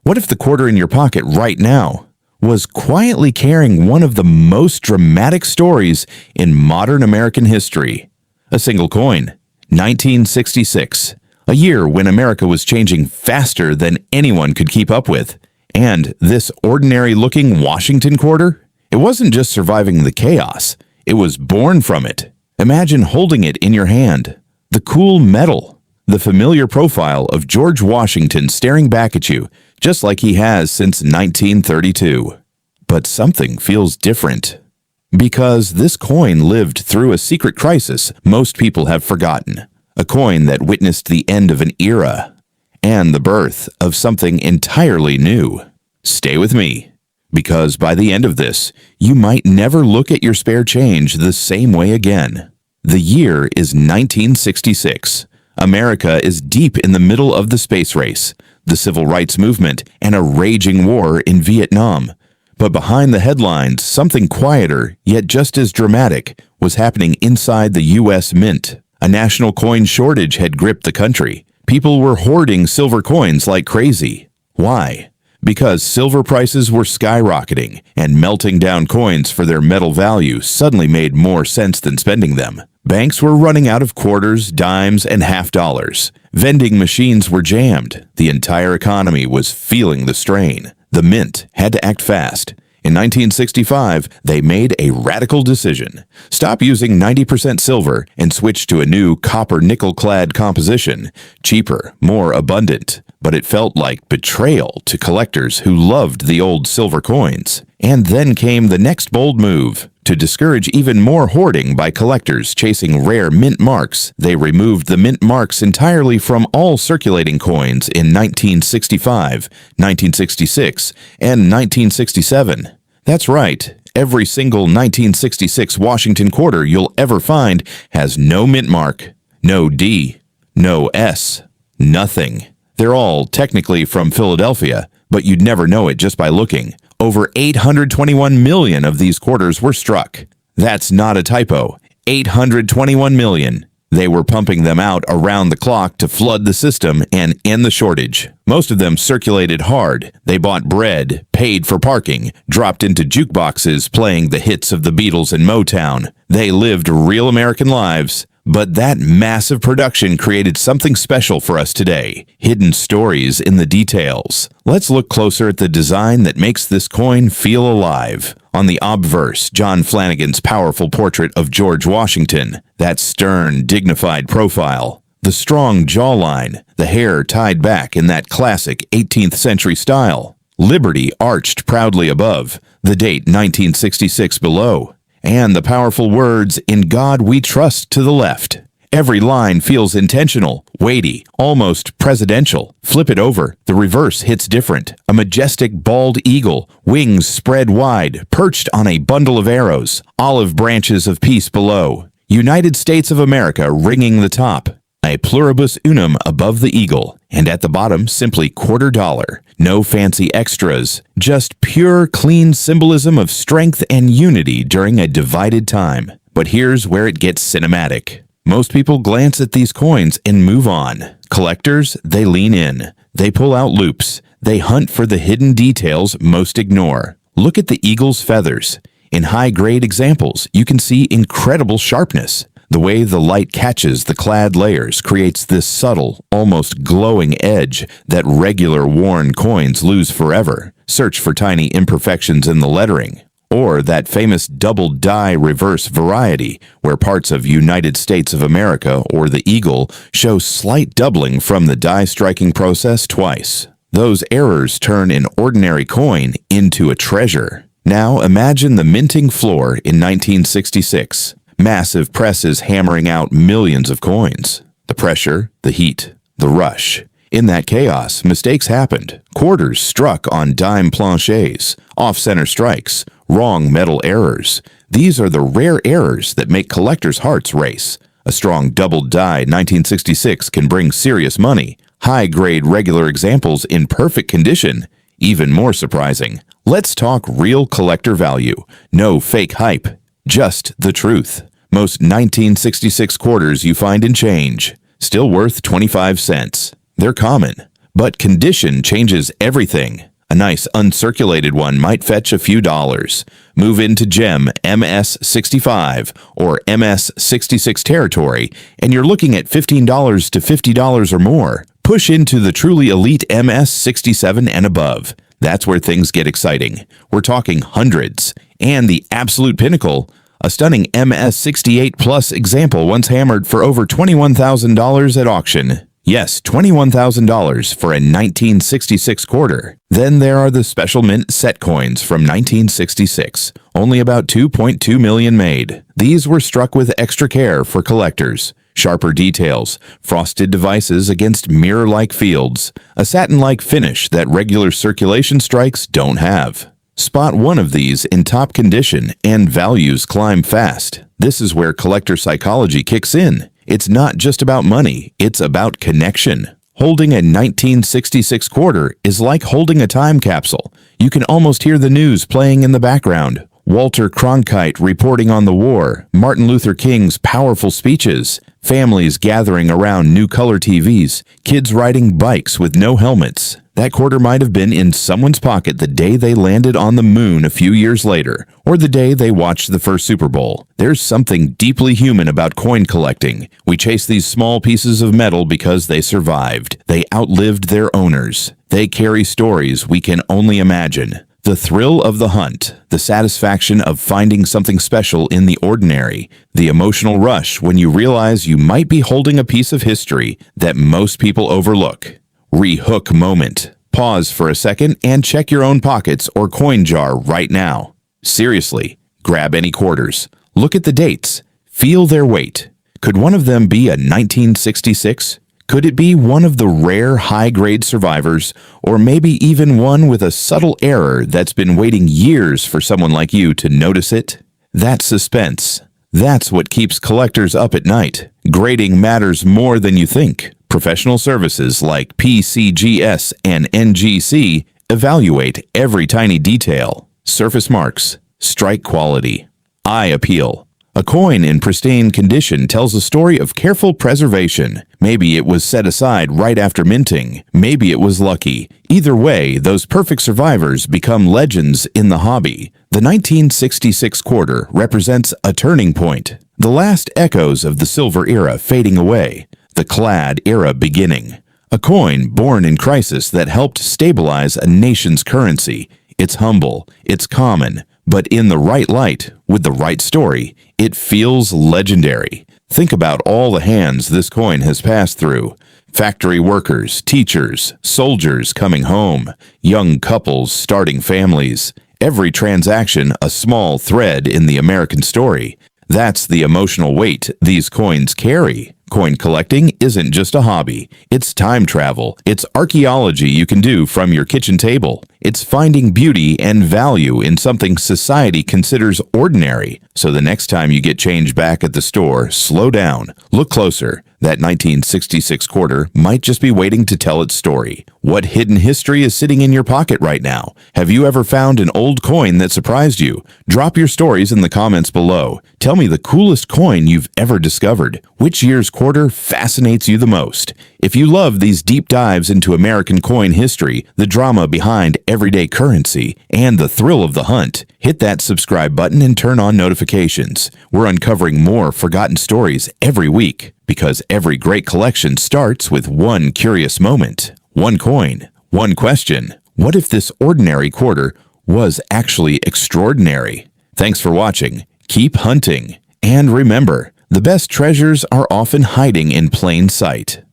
What if the quarter in your pocket right now was quietly carrying one of the most dramatic stories in modern American history? A single coin, 1966, a year when America was changing faster than anyone could keep up with. And this ordinary-looking Washington quarter? It wasn't just surviving the chaos, it was born from it. Imagine holding it in your hand. The cool metal, the familiar profile of George Washington staring back at you, just like he has since 1932. But something feels different. Because this coin lived through a secret crisis most people have forgotten. A coin that witnessed the end of an era and the birth of something entirely new. Stay with me, because by the end of this, you might never look at your spare change the same way again. The year is 1966. America is deep in the middle of the space race, the civil rights movement, and a raging war in Vietnam. But behind the headlines, something quieter, yet just as dramatic, was happening inside the U.S. Mint. A national coin shortage had gripped the country. People were hoarding silver coins like crazy. Why? Because silver prices were skyrocketing, and melting down coins for their metal value suddenly made more sense than spending them. Banks were running out of quarters, dimes, and half dollars. Vending machines were jammed. The entire economy was feeling the strain. The Mint had to act fast. In 1965, they made a radical decision. Stop using 90% silver and switch to a new copper-nickel-clad composition, cheaper, more abundant. But it felt like betrayal to collectors who loved the old silver coins. And then came the next bold move. To discourage even more hoarding by collectors chasing rare mint marks, they removed the mint marks entirely from all circulating coins in 1965, 1966, and 1967. That's right, every single 1966 Washington quarter you'll ever find has no mint mark, no D, no S, nothing. They're all technically from Philadelphia, but you'd never know it just by looking. Over 821 million of these quarters were struck. That's not a typo. 821 million. They were pumping them out around the clock to flood the system and end the shortage. Most of them circulated hard. They bought bread, paid for parking, dropped into jukeboxes playing the hits of the Beatles and Motown. They lived real American lives. But that massive production created something special for us today. Hidden stories in the details. Let's look closer at the design that makes this coin feel alive. On the obverse, John Flanagan's powerful portrait of George Washington. That stern, dignified profile. The strong jawline. The hair tied back in that classic 18th century style. Liberty arched proudly above. The date 1966 below. And the powerful words, "In God We Trust," to the left. Every line feels intentional, weighty, almost presidential. Flip it over, the reverse hits different. A majestic bald eagle, wings spread wide, perched on a bundle of arrows, olive branches of peace below. United States of America ringing the top. A pluribus unum above the eagle, and at the bottom simply $quarter. No fancy extras, just pure, clean symbolism of strength and unity during a divided time. But here's where it gets cinematic. Most people glance at these coins and move on. Collectors, they lean in. They pull out loops. They hunt for the hidden details most ignore. Look at the eagle's feathers. In high-grade examples, you can see incredible sharpness. The way the light catches the clad layers creates this subtle, almost glowing edge that regular worn coins lose forever. Search for tiny imperfections in the lettering. Or that famous double die reverse variety, where parts of United States of America or the eagle show slight doubling from the die striking process twice. Those errors turn an ordinary coin into a treasure. Now imagine the minting floor in 1966. Massive presses hammering out millions of coins. The pressure, the heat, the rush. In that chaos, mistakes happened. Quarters struck on dime planchets, off-center strikes, wrong metal errors. These are the rare errors that make collectors' hearts race. A strong double die 1966 can bring serious money. High-grade regular examples in perfect condition. Even more surprising. Let's talk real collector value. No fake hype. Just the truth. Most 1966 quarters you find in change, still worth 25 cents. They're common, But condition changes everything. A nice uncirculated one might fetch a few dollars. Move into gem MS65 or MS66 territory, and you're looking at $15 to $50 or more. Push into the truly elite MS67 and above. That's where things get exciting. We're talking hundreds. And the absolute pinnacle, a stunning MS68 Plus example once hammered for over $21,000 at auction. Yes, $21,000 for a 1966 quarter. Then there are the special mint set coins from 1966. Only about 2.2 million made. These were struck with extra care for collectors. Sharper details, frosted devices against mirror-like fields, a satin-like finish that regular circulation strikes don't have. Spot one of these in top condition and values climb fast. This is where collector psychology kicks in. It's not just about money, it's about connection. Holding a 1966 quarter is like holding a time capsule. You can almost hear the news playing in the background. Walter Cronkite reporting on the war, Martin Luther King's powerful speeches, families gathering around new color TVs, kids riding bikes with no helmets. That quarter might have been in someone's pocket the day they landed on the moon a few years later, or the day they watched the first Super Bowl. There's something deeply human about coin collecting. We chase these small pieces of metal because they survived. They outlived their owners. They carry stories we can only imagine. The thrill of the hunt, the satisfaction of finding something special in the ordinary, the emotional rush when you realize you might be holding a piece of history that most people overlook. Rehook moment. Pause for a second and check your own pockets or coin jar right now. Seriously, grab any quarters. Look at the dates. Feel their weight. Could one of them be a 1966? Could it be one of the rare high-grade survivors, or maybe even one with a subtle error that's been waiting years for someone like you to notice it? That's suspense. That's what keeps collectors up at night. Grading matters more than you think. Professional services like PCGS and NGC evaluate every tiny detail. Surface marks, strike quality, eye appeal. A coin in pristine condition tells a story of careful preservation. Maybe it was set aside right after minting. Maybe it was lucky. Either way, those perfect survivors become legends in the hobby. The 1966 quarter represents a turning point. The last echoes of the silver era fading away. The clad era beginning. A coin born in crisis that helped stabilize a nation's currency. It's humble, it's common, but in the right light, with the right story, it feels legendary. Think about all the hands this coin has passed through. Factory workers, teachers, soldiers coming home, young couples starting families. Every transaction a small thread in the American story. That's the emotional weight these coins carry. Coin collecting isn't just a hobby. It's time travel. It's archaeology you can do from your kitchen table. It's finding beauty and value in something society considers ordinary. So the next time you get change back at the store, slow down. Look closer. That 1966 quarter might just be waiting to tell its story. What hidden history is sitting in your pocket right now? Have you ever found an old coin that surprised you? Drop your stories in the comments below. Tell me the coolest coin you've ever discovered. Which year's quarter fascinates you the most? If you love these deep dives into American coin history, the drama behind everyday currency, and the thrill of the hunt, hit that subscribe button and turn on notifications. We're uncovering more forgotten stories every week, because every great collection starts with one curious moment, one coin, one question. What if this ordinary quarter was actually extraordinary? Thanks for watching. Keep hunting. And remember, the best treasures are often hiding in plain sight.